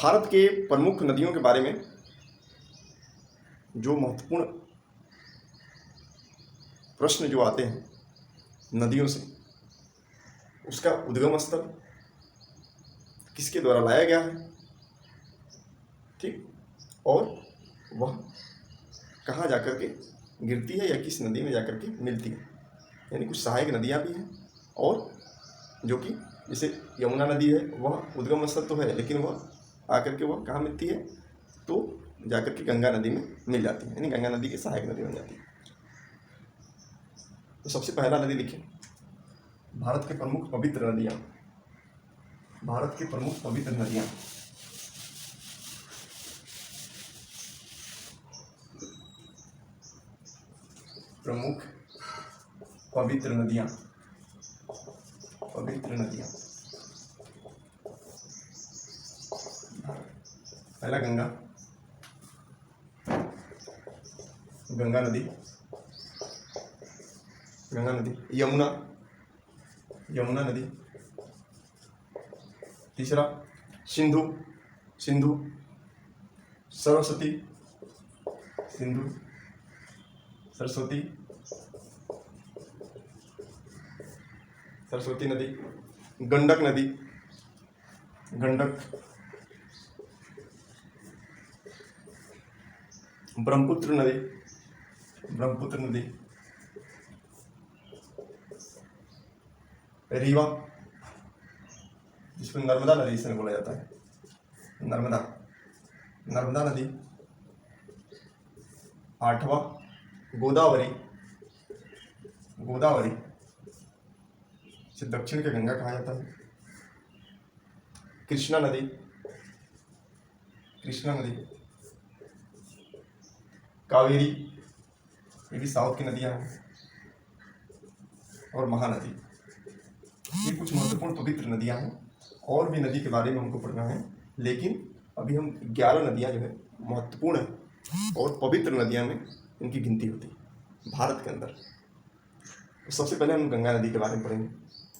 भारत के प्रमुख नदियों के बारे में जो महत्वपूर्ण प्रश्न जो आते हैं नदियों से, उसका उद्गम स्थल किसके द्वारा लाया गया है, ठीक, और वह कहाँ जाकर के गिरती है या किस नदी में जाकर के मिलती है। यानी कुछ सहायक नदियाँ भी हैं और जो कि जैसे यमुना नदी है, वह उद्गम स्थल तो है, लेकिन वह आकर के वह कहाँ मिलती है, तो जाकर के गंगा नदी में मिल जाती है, यानी गंगा नदी की सहायक नदी बन जाती है। तो सबसे पहला नदी लिखिए, भारत के प्रमुख पवित्र नदियाँ। भारत की प्रमुख पवित्र नदियाँ, प्रमुख पवित्र नदियाँ, पवित्र नदियाँ। पहला गंगा, गंगा नदी, गंगा नदी। यमुना, यमुना नदी। तीसरा सिंधु, सिंधु। सरस्वती, सिंधु, सरस्वती, सरस्वती नदी। गंडक नदी, गंडक। ब्रह्मपुत्र नदी, ब्रह्मपुत्र नदी। रीवा, जिसको नर्मदा नदी से बोला जाता है, नर्मदा, नर्मदा नदी। आठवां गोदावरी, गोदावरी, इसे दक्षिण के गंगा कहा जाता है। कृष्णा नदी, कृष्णा नदी। कावेरी, ये भी साउथ की नदियां हैं। और महानदी। ये कुछ महत्वपूर्ण पवित्र नदियां हैं, और भी नदी के बारे में हमको पढ़ना है, लेकिन अभी हम 11 नदियां जो है महत्वपूर्ण है और पवित्र नदियां में इनकी गिनती होती है भारत के अंदर। तो सबसे पहले हम गंगा नदी के बारे में पढ़ेंगे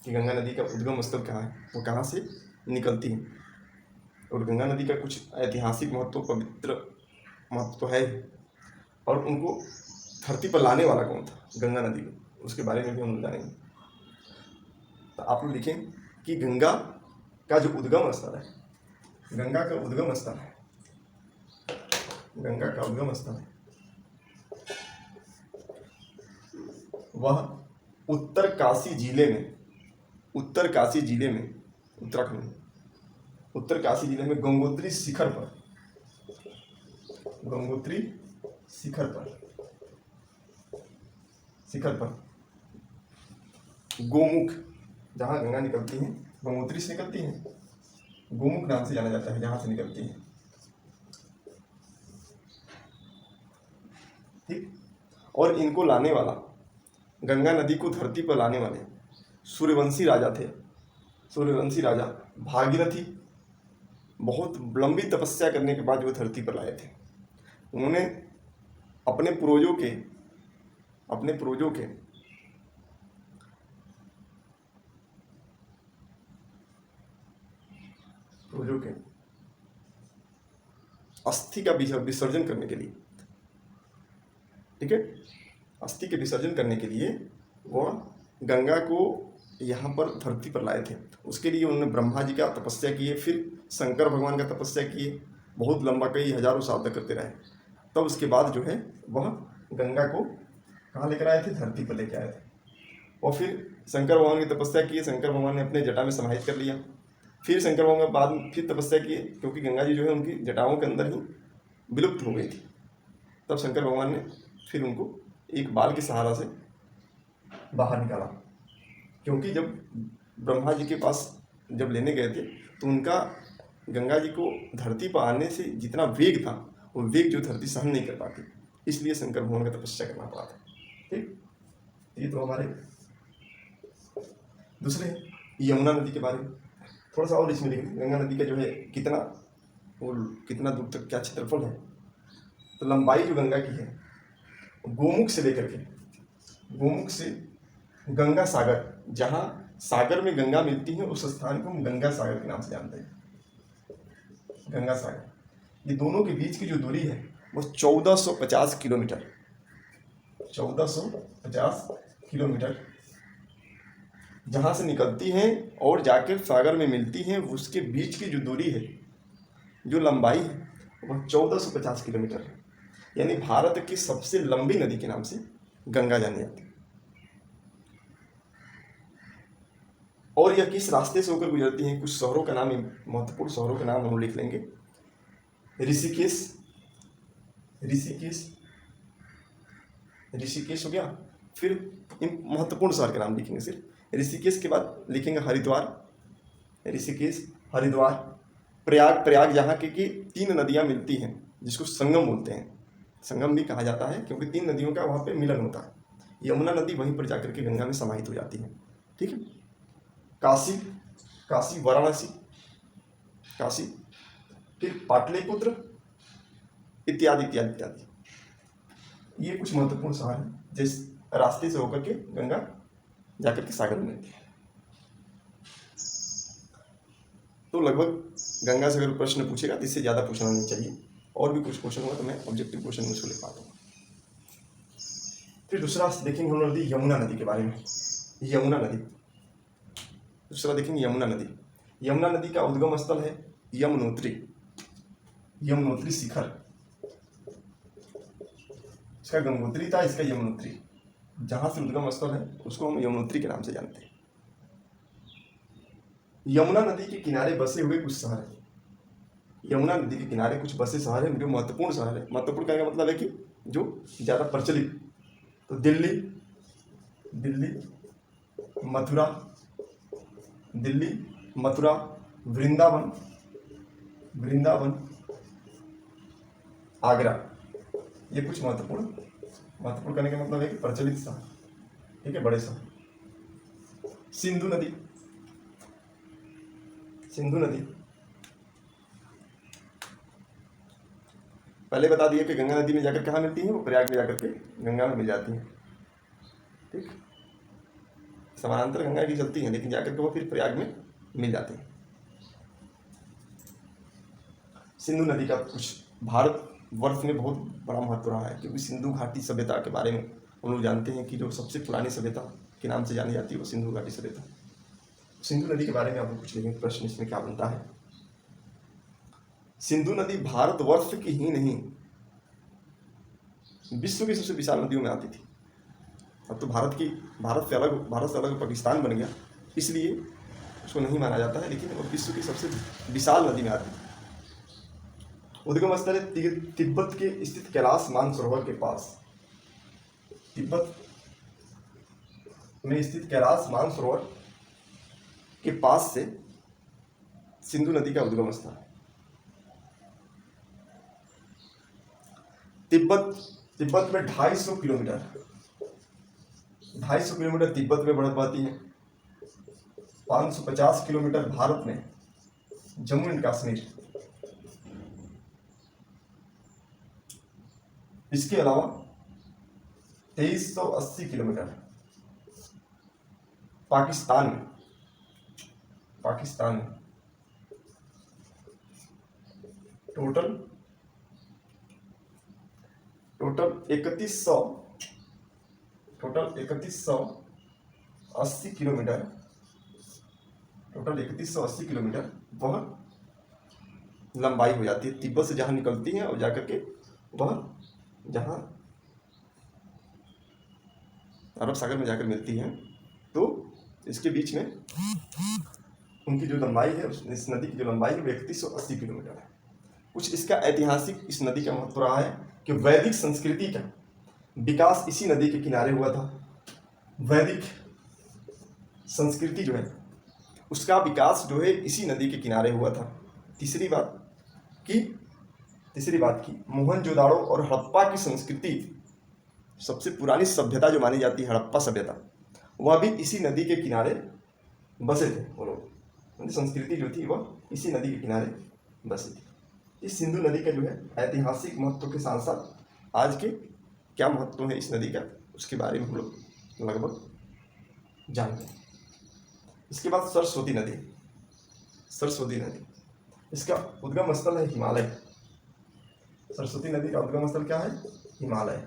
कि गंगा नदी का उद्गम स्थल कहाँ है, वो कहाँ से निकलती है, और गंगा नदी का कुछ ऐतिहासिक महत्व, पवित्र महत्व है, और उनको धरती पर लाने वाला कौन था गंगा नदी को, उसके बारे में भी हम जानेंगे। तो आप लोग लिखें कि गंगा का जो उद्गम स्थल है, गंगा का उद्गम स्थल है, गंगा का उद्गम स्थल है, वह उत्तरकाशी जिले में, उत्तरकाशी जिले में, उत्तराखंड में, उत्तरकाशी जिले में गंगोत्री शिखर पर, गंगोत्री शिखर पर, शिखर पर गोमुख, जहाँ गंगा निकलती है, गंगोत्री से निकलती है, गोमुख नाम से जाना जाता है जहाँ से निकलती है, ठीक। और इनको लाने वाला, गंगा नदी को धरती पर लाने वाले सूर्यवंशी राजा थे। सूर्यवंशी राजा भागीरथी बहुत लंबी तपस्या करने के बाद वो धरती पर लाए थे। उन्होंने अपने पूर्वजों के, अपने पूर्वजों के अस्थि का विसर्जन करने के लिए, ठीक है, अस्थि के विसर्जन करने के लिए वह गंगा को यहाँ पर धरती पर लाए थे। उसके लिए उन्होंने ब्रह्मा जी का तपस्या किए, फिर शंकर भगवान का तपस्या किए, बहुत लंबा, कई हजारों साल तक करते रहे। तब उसके बाद जो है वह गंगा को कहाँ लेकर आए थे, धरती पर लेकर आए थे। और फिर शंकर भगवान की तपस्या किए, शंकर भगवान ने अपने जटा में समाहित कर लिया। फिर शंकर भगवान के बाद फिर तपस्या किए, क्योंकि गंगा जी जो है उनकी जटाओं के अंदर ही विलुप्त हो गई थी। तब शंकर भगवान ने फिर उनको एक बाल के सहारा से बाहर निकाला, क्योंकि जब ब्रह्मा जी के पास जब लेने गए थे तो उनका गंगा जी को धरती पर आने से जितना वेग था, वो वेग जो धरती सहन नहीं कर पाती, इसलिए शंकर भगवान का तपस्या करना पड़ा था, ठीक। ये तो हमारे दूसरे यमुना नदी के बारे में थोड़ा सा और इसमें लिखें। गंगा नदी का जो है कितना, वो कितना दूर तक क्या क्षेत्रफल है, तो लंबाई जो गंगा की है, गोमुख से लेकर के, गोमुख से गंगा सागर, जहाँ सागर में गंगा मिलती है उस स्थान को हम गंगा सागर के नाम से जानते हैं। गंगा सागर, ये दोनों के बीच की जो दूरी है वो 1450 किलोमीटर, 1450 किलोमीटर जहाँ से निकलती हैं और जाकर सागर में मिलती हैं, उसके बीच की जो दूरी है, जो लंबाई है वह 1450 किलोमीटर है। यानी भारत की सबसे लंबी नदी के नाम से गंगा जानी जाती है। और यह किस रास्ते से होकर गुजरती हैं? कुछ शहरों का नाम, महत्वपूर्ण शहरों के नाम हम लिख लेंगे। ऋषिकेश, ऋषिकेश, ऋषिकेश हो गया। फिर इन महत्वपूर्ण शहर के नाम लिखेंगे सिर्फ। ऋषिकेश के बाद लिखेंगे हरिद्वार, ऋषिकेश, हरिद्वार, प्रयाग, प्रयाग जहाँ की 3 नदियाँ मिलती हैं जिसको संगम बोलते हैं। संगम भी कहा जाता है क्योंकि 3 नदियों का वहाँ पे मिलन होता है। यमुना नदी वहीं पर जाकर के गंगा में समाहित हो जाती है। ठीक है। काशी, काशी, वाराणसी, काशी, फिर पाटलिपुत्र, इत्यादि इत्यादि इत्यादि। ये कुछ महत्वपूर्ण शहर हैं जिस रास्ते से होकर के गंगा जाकर के सागर में मिलती है। तो लगभग गंगा से अगर प्रश्न पूछेगा तो इससे ज़्यादा पूछना नहीं चाहिए। और भी कुछ क्वेश्चन हुआ तो मैं ऑब्जेक्टिव क्वेश्चन में उसको लिख पाता हूँ। फिर दूसरा देखेंगे हम लोग यमुना नदी के बारे में। यमुना नदी, दूसरा देखेंगे यमुना नदी। यमुना नदी का उद्गम स्थल है यमुनोत्री, यमुनोत्री शिखर। इसका गंगोत्री था, इसका यमुनोत्री। जहाँ से उद्गम स्थल है उसको हम यमुनोत्री के नाम से जानते हैं। यमुना नदी के किनारे बसे हुए कुछ शहर हैं। यमुना नदी के किनारे कुछ बसे शहर हैं जो महत्वपूर्ण शहर है। महत्वपूर्ण कहने का मतलब है कि जो ज़्यादा प्रचलित, तो दिल्ली, दिल्ली, मथुरा, दिल्ली, मथुरा, वृंदावन, वृंदावन, आगरा। ये कुछ महत्वपूर्ण, महत्वपूर्ण करने का मतलब है कि प्रचलित शहर। ठीक है, बड़े शहर। सिंधु नदी, सिंधु नदी पहले बता दिया कि गंगा नदी में जाकर कहाँ मिलती है, वो प्रयाग में जाकर के गंगा में मिल जाती है। ठीक, समानांतर गंगा की चलती है लेकिन जाकर के वो फिर प्रयाग में मिल जाती है। सिंधु नदी का कुछ भारत वर्ष में बहुत बड़ा महत्व रहा है क्योंकि सिंधु घाटी सभ्यता के बारे में हम लोग जानते हैं कि जो सबसे पुरानी सभ्यता के नाम से जानी जाती है वो सिंधु घाटी सभ्यता। सिंधु नदी के बारे में आप लोग कुछ लेंगे, प्रश्न इसमें क्या बनता है। सिंधु नदी भारतवर्ष की ही नहीं विश्व की सबसे विशाल नदियों में आती थी। अब तो भारत से अलग पाकिस्तान बन गया, इसलिए उसको नहीं माना जाता है, लेकिन वो विश्व की सबसे विशाल नदी में आती थी। उद्गम स्थल है तिब्बत के स्थित कैलाश मानसरोवर के पास। तिब्बत में स्थित कैलाश मानसरोवर के पास से सिंधु नदी का उद्गम स्थल है। तिब्बत में 250 किलोमीटर, 250 किलोमीटर तिब्बत में बढ़ पाती है। 550 किलोमीटर भारत में, जम्मू एंड कश्मीर। इसके अलावा 2380 किलोमीटर पाकिस्तान में, पाकिस्तान में। टोटल 3180 किलोमीटर, टोटल 3180 किलोमीटर वह लंबाई हो जाती है तिब्बत से जहाँ निकलती है और जाकर के वह जहाँ अरब सागर में जाकर मिलती है। तो इसके बीच में उनकी जो लंबाई है, इस नदी की जो लंबाई है वो 3180 किलोमीटर है। कुछ इसका ऐतिहासिक इस नदी का महत्व रहा है कि वैदिक संस्कृति का विकास इसी नदी के किनारे हुआ था। वैदिक संस्कृति जो है उसका विकास जो है इसी नदी के किनारे हुआ था। तीसरी बात की मोहनजोदाड़ो और हड़प्पा की संस्कृति, सबसे पुरानी सभ्यता जो मानी जाती है हड़प्पा सभ्यता, वह भी इसी नदी के किनारे बसे थे। वो लोग, संस्कृति जो थी वह इसी नदी के किनारे बसी थी। इस सिंधु नदी का जो है ऐतिहासिक महत्व के साथ साथ आज के क्या महत्व है इस नदी का, उसके बारे में हम लोग लगभग जानते हैं। इसके बाद सरस्वती नदी, सरस्वती नदी इसका उद्गम स्थल है हिमालय। सरस्वती नदी का उद्गम स्थल क्या है? हिमालय।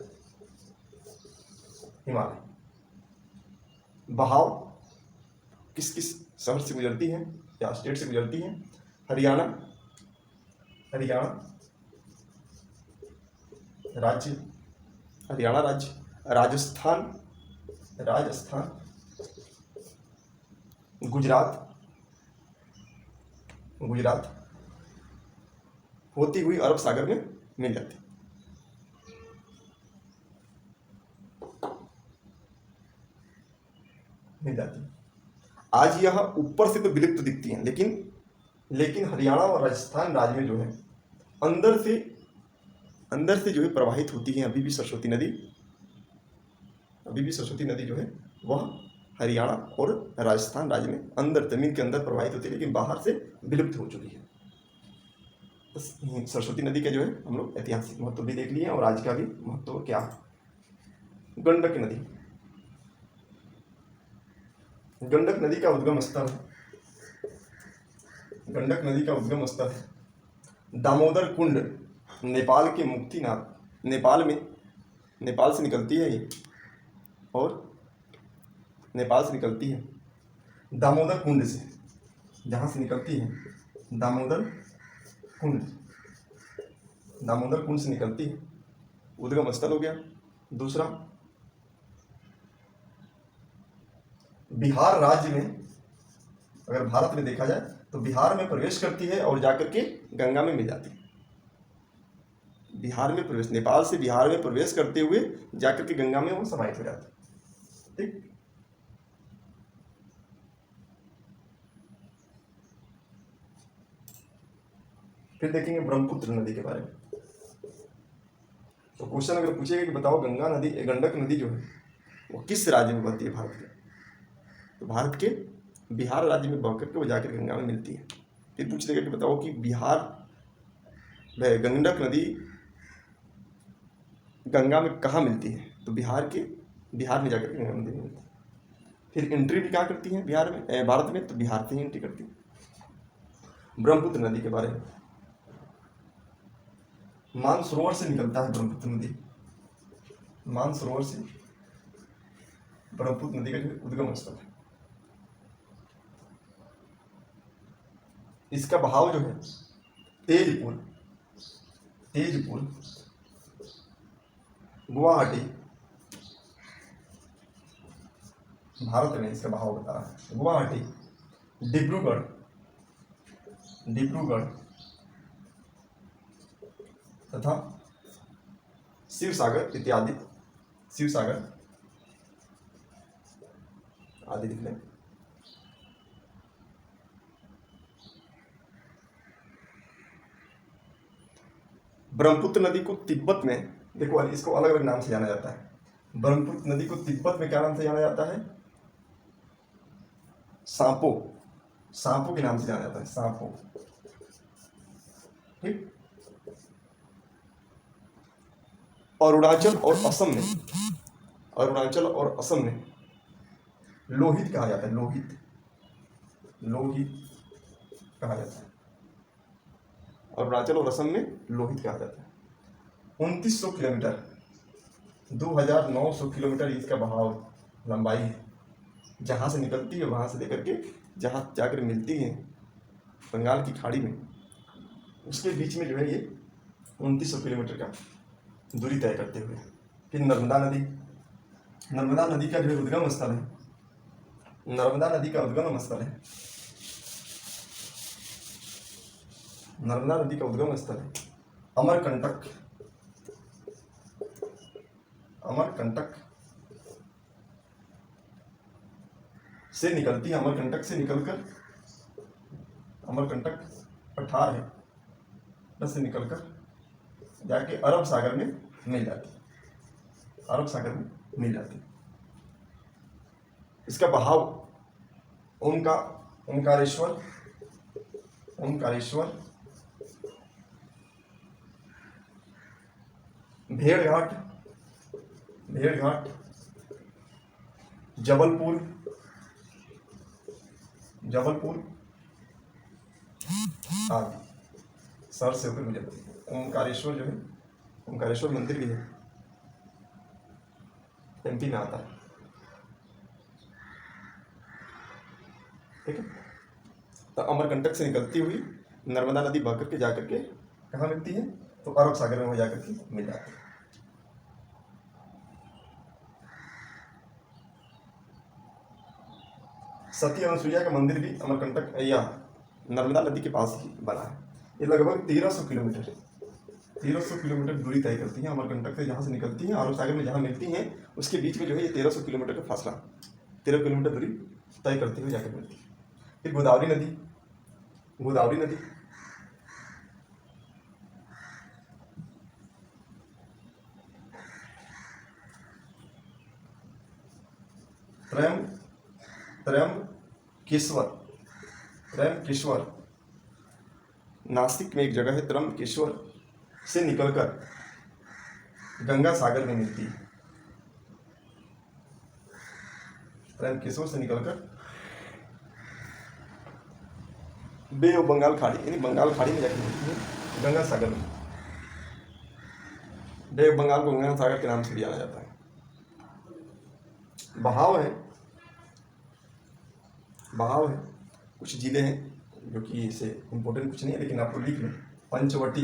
हिमालय। बहाव किस किस शहर से गुजरती है या स्टेट से गुजरती है? हरियाणा, हरियाणा राज्य, हरियाणा राज्य, राजस्थान, राजस्थान, गुजरात, गुजरात, होती हुई अरब सागर में मिल जाती। मिल जाती। आज यह ऊपर से तो विलुप्त दिखती हैं, लेकिन हरियाणा और राजस्थान राज्य में जो है अंदर से जो है प्रवाहित होती है अभी भी सरस्वती नदी। अभी भी सरस्वती नदी जो है वह हरियाणा और राजस्थान राज्य में अंदर जमीन के अंदर प्रवाहित होती है, लेकिन बाहर से विलुप्त हो चुकी है। तो सरस्वती नदी के जो है हम लोग ऐतिहासिक महत्व भी देख लिए और आज का भी महत्व क्या है। गंडक नदी, गंडक नदी का उद्गम स्थल है, गंडक नदी का उद्गम स्थल है दामोदर कुंड, नेपाल के मुक्तिनाथ, नेपाल से निकलती है ये, और नेपाल से निकलती है दामोदर कुंड से, जहाँ से निकलती है दामोदर कुंड, दामोदर कुंड से निकलती है, उद्गम स्थल हो गया। दूसरा, बिहार राज्य में, अगर भारत में देखा जाए तो बिहार में प्रवेश करती है और जाकर के गंगा में मिल जाती है। बिहार में प्रवेश, नेपाल से बिहार में प्रवेश करते हुए जाकर के गंगा में वो समाहित हो जाती है। ठीक। फिर देखेंगे ब्रह्मपुत्र नदी के बारे में। तो क्वेश्चन अगर पूछेगा कि बताओ गंगा नदी, गंडक नदी जो है वो किस राज्य में बहती है भारत के, तो भारत के बिहार राज्य में बह करके वो जाकर गंगा में मिलती है। फिर पूछ लेगा कि बताओ कि गंडक नदी गंगा में कहाँ मिलती है, तो बिहार में जाकर गंगा नदी में मिलती है। फिर एंट्री भी कहाँ करती है बिहार में, भारत में, तो बिहार से ही एंट्री करती है। ब्रह्मपुत्र नदी के बारे में, मानसरोवर से निकलता है ब्रह्मपुत्र नदी, मानसरोवर से ब्रह्मपुत्र नदी का जो उद्गम स्थल है। इसका बहाव जो है तेजपुर, गुवाहाटी, भारत में इसका बहाव बता रहा है, गुवाहाटी, डिब्रूगढ़ तथा शिवसागर इत्यादि, शिवसागर आदि लिख लें। ब्रह्मपुत्र नदी को तिब्बत में, देखो इसको अलग अलग नाम से जाना जाता है। ब्रह्मपुत्र नदी को तिब्बत में क्या नाम से जाना जाता है? सांपो के नाम से जाना जाता है, सांपो। ठीक। अरुणाचल और असम में लोहित कहा जाता है, लोहित कहा जाता है। अरुणाचल और असम में लोहित कहा जाता है। 2900 किलोमीटर, 2900 किलोमीटर इसका बहाव लंबाई है। जहाँ से निकलती है वहाँ से लेकर के जहाँ जाकर मिलती है बंगाल की खाड़ी में, उसके बीच में जो है ये 2900 किलोमीटर का दूरी तय करते हुए। फिर नर्मदा नदी का जो है उद्गम स्थल है, नर्मदा नदी का उद्गम स्थल है अमरकंटक से निकलती है। अमरकंटक से निकलकर, अमरकंटक पठार है, बस से निकलकर जाके अरब सागर में मिल जाती है। इसका बहाव ओंकारेश्वर, भेड़घाट, जबलपुर आदि। शहर से होकर गुजरती है। ओमकारेश्वर जो है, ओमकारेश्वर मंदिर भी है, एमपी में आता है। ठीक है। तो अमरकंटक से निकलती हुई नर्मदा नदी बह करके जाकर के कहाँ मिलती है, तो अरब सागर में वो जाकर के मिल जाती है। सती अनुसुईया का मंदिर भी अमरकंटक या नर्मदा नदी के पास ही बना है। ये लगभग 1300 किलोमीटर 1300 किलोमीटर दूरी तय करती है अमरकंटक से, जहाँ से निकलती हैं अरब सागर में जहाँ मिलती हैं उसके बीच में जो है ये 1300 किलोमीटर का फासला, 13 किलोमीटर दूरी तय करती हुई जाकर मिलती है। फिर गोदावरी नदी, गोदावरी नदी त्रयंबकेश्वर, त्रयंबकेश्वर नासिक में एक जगह है, त्रयंबकेश्वर से निकलकर गंगा सागर में मिलती है। त्रयंबकेश्वर से निकलकर बे ऑफ बंगाल खाड़ी यानी बंगाल खाड़ी में जाकर मिलती है गंगा सागर में। बे ऑफ बंगाल को गंगा सागर के नाम से भी जाना जाता है। बहाव है, बहाव है, कुछ जिले हैं जो कि इसे इम्पोर्टेंट कुछ नहीं है लेकिन आपको लिख लें। पंचवटी,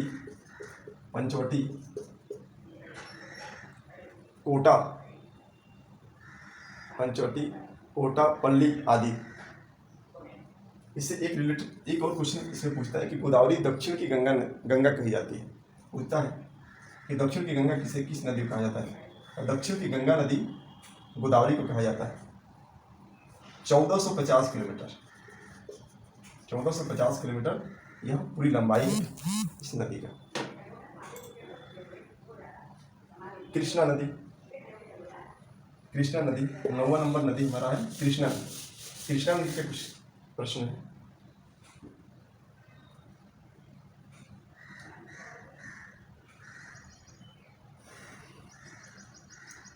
पंचवटी, कोटा, पंचवटी, कोटा, पल्ली आदि। इससे एक रिलेटेड एक और क्वेश्चन इसमें पूछता है कि गोदावरी दक्षिण की गंगा गंगा कही जाती है। पूछता है कि दक्षिण की गंगा किसे किस नदी को कहा जाता है। दक्षिण की गंगा नदी गोदावरी को कहा जाता है। 1450 किलोमीटर, 1450 किलोमीटर यह पूरी लंबाई है इस नदी का। कृष्णा नदी, कृष्णा नदी 9वां नंबर नदी हमारा है कृष्णा नदी। कृष्णा नदी के कुछ प्रश्न है।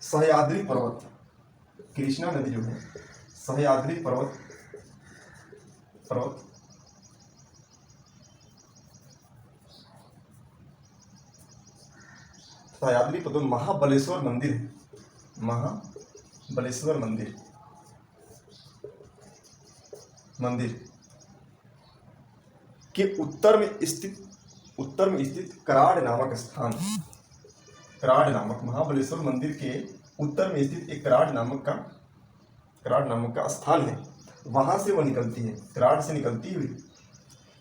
सह्याद्री पर्वत, कृष्णा नदी जो है सह्याद्री पर्वत सह्याद्री पर्वत महाबलेश्वर मंदिर है, महाबलेश्वर मंदिर के उत्तर में स्थित कराड़ नामक स्थान, कराड़ नामक महाबलेश्वर मंदिर के उत्तर में स्थित एक कराड़ नामक का स्थान है। वहां से वह निकलती है, कराड़ से निकलती हुई,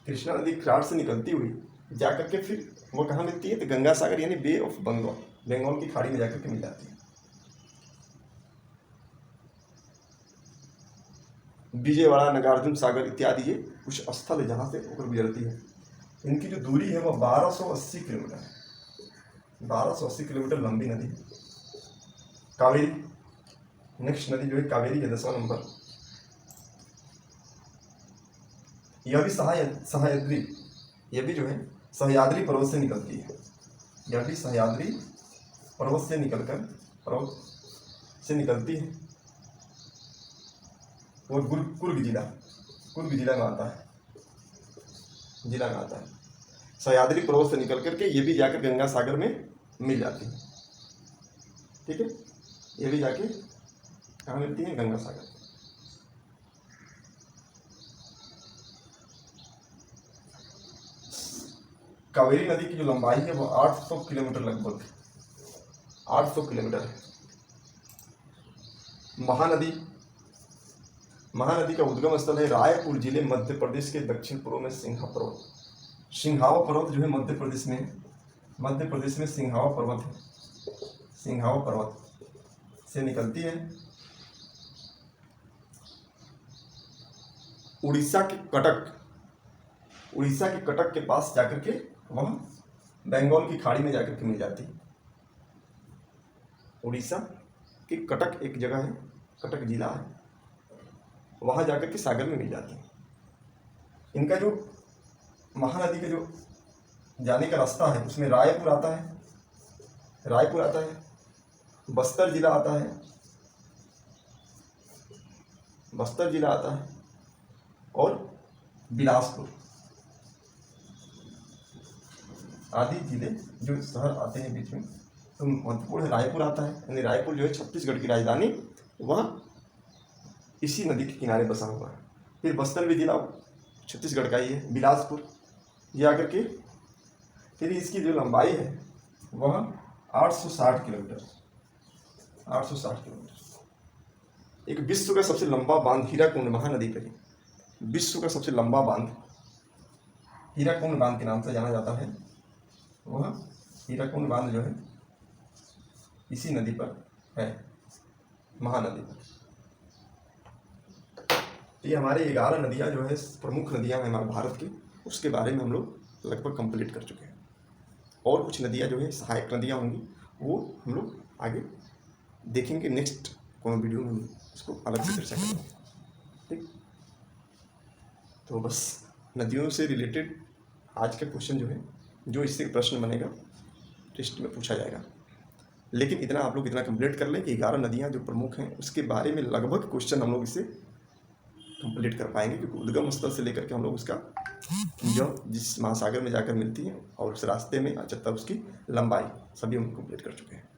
कृष्णा नदी कराड़ से निकलती हुई जाकर के फिर वो कहाँ मिलती है, तो गंगा सागर यानी बे ऑफ बंगाल, बंगाल की खाड़ी में जाकर के मिल जाती है। विजयवाड़ा, नागार्जुन सागर इत्यादि ये कुछ स्थल है जहाँ से होकर गुजरती है। इनकी जो दूरी है वह 1280 किलोमीटर है, 1280 किलोमीटर लंबी नदी है। कावेरी, नेक्स्ट नदी जो है कावेरी है 10वां नंबर। यह भी सह्याद्री, यह भी जो है सह्याद्री पर्वत से निकलती है। यह भी सह्याद्री पर्वत से निकलती है और कुर्ग जिला में आता है, सह्याद्री पर्वत से निकल करके ये भी जाकर गंगा सागर में मिल जाती है। ठीक है, ये भी जाके कहाँ मिलती है, गंगा सागर। कावेरी नदी की जो लंबाई है वो 800 किलोमीटर, लगभग 800 किलोमीटर है। महानदी का उद्गम स्थल है रायपुर जिले, मध्य प्रदेश के दक्षिण पूर्व में सिंघावा पर्वत जो है मध्य प्रदेश में सिंघावा पर्वत है। सिंघावा पर्वत से निकलती है उड़ीसा के कटक के पास जाकर के वह बंगाल की खाड़ी में जाकर के मिल जाती है। उड़ीसा के कटक एक जगह है, कटक जिला है, वहां जाकर के सागर में मिल जाती है। इनका जो महानदी का जो जाने का रास्ता है उसमें रायपुर आता है, बस्तर जिला आता है और बिलासपुर। आदि जिले जो शहर आते हैं बीच में, तो महत्वपूर्ण है रायपुर आता है, यानी रायपुर जो है छत्तीसगढ़ की राजधानी, वह इसी नदी के किनारे बसा हुआ है। फिर बस्तर भी जिला छत्तीसगढ़ का ही है, बिलासपुर ये आकर के, फिर इसकी जो लंबाई है वह 860 किलोमीटर, 860 किलोमीटर। एक विश्व का सबसे लंबा बांध हीराकुंड महानदी पर, विश्व का सबसे लंबा बांध हीराकुंड बांध के नाम से जाना जाता है। वह हीराकुंड बांध जो है इसी नदी पर है, महानदी पर। तो ये हमारे 11 नदियाँ जो है प्रमुख नदियाँ हैं हमारे भारत की, उसके बारे में हम लोग लगभग कंप्लीट कर चुके हैं। और कुछ नदियाँ जो है सहायक नदियाँ होंगी, वो हम लोग आगे देखेंगे, नेक्स्ट कोनो वीडियो में हम उसको अलग से चर्चा करेंगे। ठीक, तो बस नदियों से रिलेटेड आज का क्वेश्चन जो है, जो इससे प्रश्न बनेगा टेस्ट में पूछा जाएगा। लेकिन इतना आप लोग इतना कंप्लीट कर लें कि 11 नदियाँ जो प्रमुख हैं उसके बारे में लगभग क्वेश्चन हम लोग इससे कंप्लीट कर पाएंगे, क्योंकि उद्गम स्थल से लेकर के हम लोग उसका जो जिस महासागर में जाकर मिलती है और उस रास्ते में तब उसकी लंबाई सभी हम कंप्लीट कर चुके हैं।